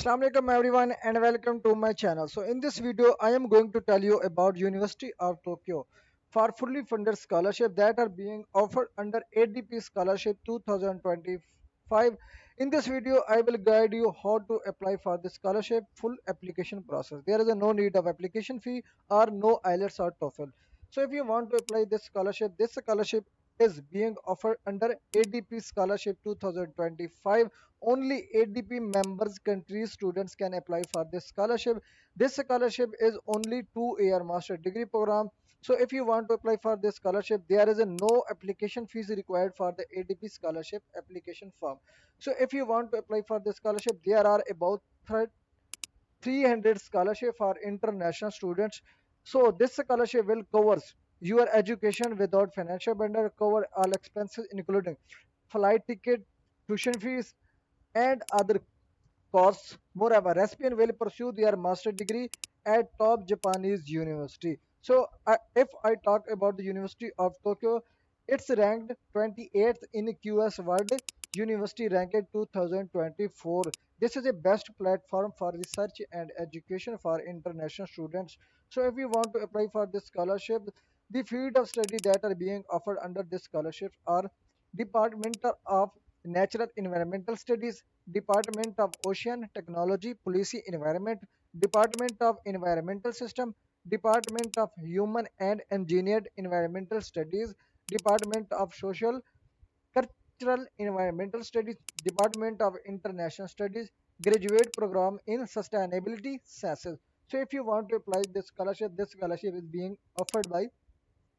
Assalamu alaikum everyone and welcome to my channel. So in this video I am going to tell you about University of Tokyo for fully funded scholarship that are being offered under ADP scholarship 2025. In this video I will guide you how to apply for the scholarship full application process. There is a no need of application fee or no IELTS or TOEFL. So if you want to apply this scholarship is being offered under ADP scholarship 2025. Only ADP members country students can apply for this scholarship. This scholarship is only 2 year master degree program. So if you want to apply for this scholarship, there is a no application fees required for the ADP scholarship application form. So if you want to apply for this scholarship, there are about 300 scholarship for international students. So this scholarship will covers your education without financial burden, cover all expenses including flight ticket, tuition fees, and other course. Moreover, recipients will pursue their master degree at top Japanese university. So, if I talk about the University of Tokyo, it's ranked 28th in QS World University Ranking 2024. This is a best platform for research and education for international students. So, if you want to apply for this scholarship, the field of study that are being offered under this scholarship are Department of Natural Environmental Studies, Department of Ocean Technology, Policy Environment, Department of Environmental System, Department of Human and Engineered Environmental Studies, Department of Social Cultural Environmental Studies, Department of International Studies, graduate program in Sustainability Sciences. So if you want to apply this scholarship is being offered by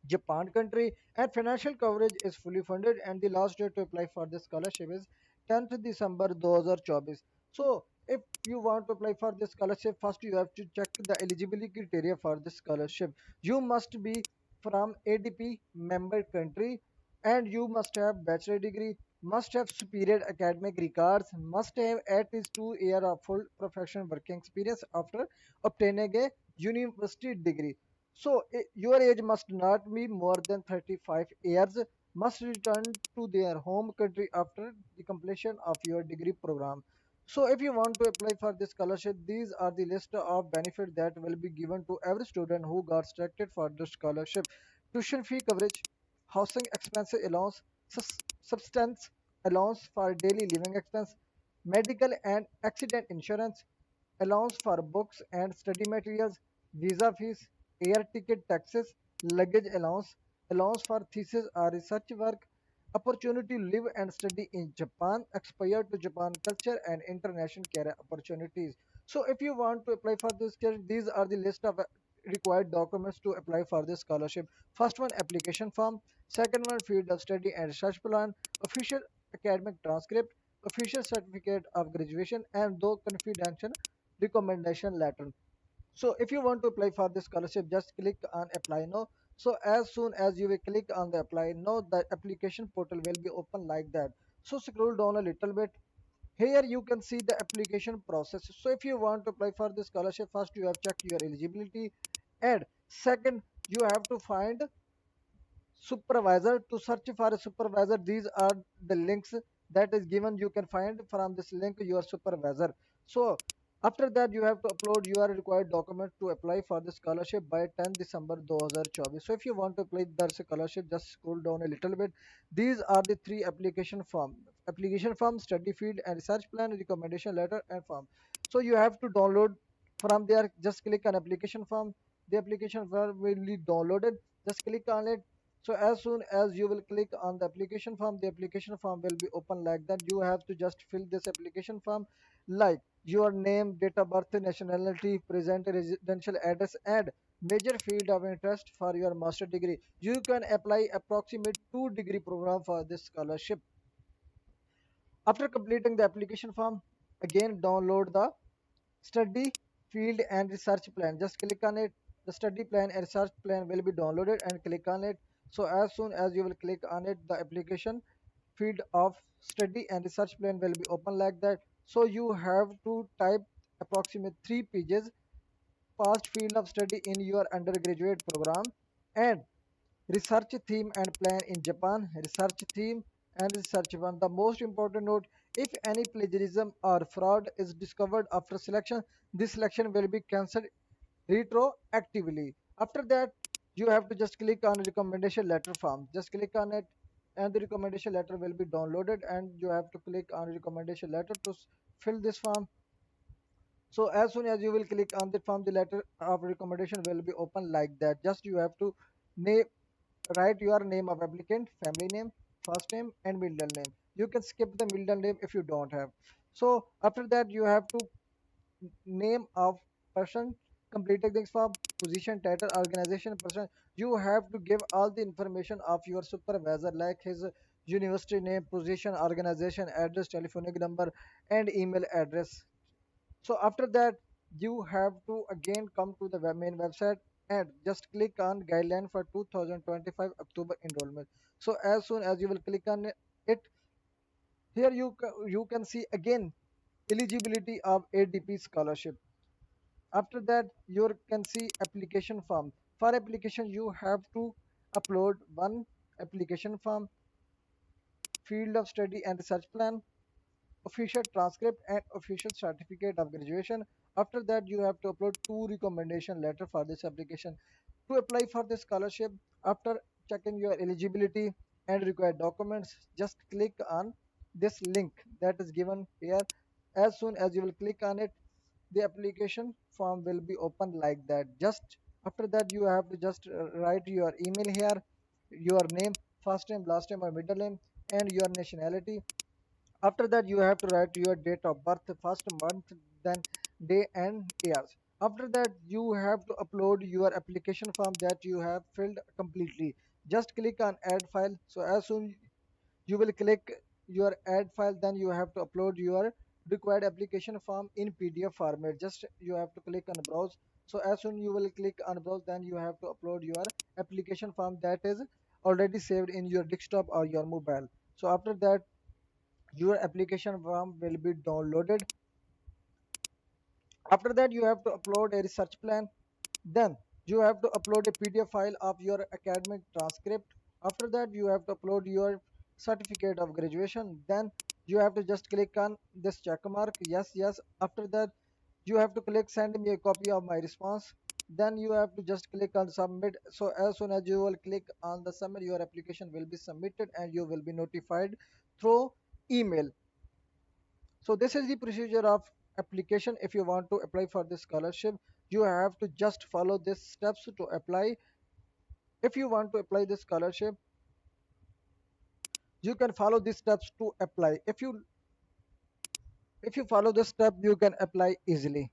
Japan country, and financial coverage is fully funded, and the last date to apply for this scholarship is 10th December 2024. So if you want to apply for this scholarship, first you have to check the eligibility criteria for this scholarship. You must be from ADP member country, and you must have bachelor degree, must have superior academic records, must have at least 2 years of full professional working experience after obtaining a university degree. So your age must not be more than 35 years, must return to their home country after the completion of your degree program. So if you want to apply for this scholarship, these are the list of benefits that will be given to every student who got selected for the scholarship. Tuition fee coverage, housing expenses allowance, substance allowance for daily living expense, medical and accident insurance, allowance for books and study materials, visa fees, air ticket taxes, luggage allowance, allowance for thesis or research work, opportunity to live and study in Japan, exposure to Japan culture and international career opportunities. So if you want to apply for this, these are the list of required documents to apply for this scholarship. First one, application form. Second one, field of study and research plan. Official academic transcript. Official certificate of graduation and though confidential recommendation letter. So if you want to apply for this scholarship, just click on apply now. So as soon as you will click on the apply now, the application portal will be open like that. So scroll down a little bit. Here you can see the application process. So if you want to apply for this scholarship, first you have checked your eligibility, and second you have to find supervisor. To search for a supervisor, these are the links that is given. You can find from this link your supervisor. So after that you have to upload your required document to apply for the scholarship by 10 December 2024. So if you want to apply the scholarship, just scroll down a little bit. These are the three application form, study field and research plan, recommendation letter and form. So you have to download from there. Just click on application form. The application form will be downloaded. Just click on it. So as soon as you will click on the application form will be open like that. You have to just fill this application form like your name, date of birth, nationality, present residential address, and major field of interest for your master degree. You can apply approximate 2 degree program for this scholarship. After completing the application form, again download the study field and research plan. Just click on it. The study plan and research plan will be downloaded and click on it. So as soon as you will click on it, the application field of study and research plan will be open like that. So you have to type approximate 3 pages past field of study in your undergraduate program, and research theme and plan in Japan, research theme and research one. The most important note, If any plagiarism or fraud is discovered after selection, this selection will be cancelled retroactively. After that, you have to just click on recommendation letter form. Just click on it, and the recommendation letter will be downloaded, and you have to click on recommendation letter to fill this form. So as soon as you will click on the form, the letter of recommendation will be open like that. Just you have to name, write your name of applicant, family name, first name, and middle name. You can skip the middle name if you don't have. So after that, you have to name of person completing this form, position, title, organization, person. You have to give all the information of your supervisor, like his university name, position, organization, address, telephonic number, and email address. So after that, you have to again come to the main website and just click on guideline for 2025 October enrollment. So as soon as you will click on it, here you can see again eligibility of ADP scholarship. After that, you can see application form. For application, you have to upload one application form, field of study and research plan, official transcript, and official certificate of graduation. After that, you have to upload two recommendation letter for this application. To apply for the scholarship, after checking your eligibility and required documents, just click on this link that is given here. As soon as you will click on it, the application form will be open like that. Just after that, you have to just write your email here, your name, first name, last name, or middle name, and your nationality. After that, you have to write your date of birth, first month, then day and years. After that, you have to upload your application form that you have filled completely. Just click on add file. So as soon you will click your add file, then you have to upload your required application form in PDF format. Just you have to click on browse. So as soon you will click on browse, then you have to upload your application form that is already saved in your desktop or your mobile. So after that, your application form will be downloaded. After that, you have to upload a research plan. Then you have to upload a PDF file of your academic transcript. After that, you have to upload your certificate of graduation. Then you have to just click on this check mark, yes, yes. After that, you have to click send me a copy of my response. Then you have to just click on submit. So as soon as you will click on the submit, your application will be submitted and you will be notified through email. So this is the procedure of application. If you want to apply for this scholarship, you have to just follow these steps to apply. If you want to apply this scholarship, you can follow these steps to apply. If you follow this step, you can apply easily.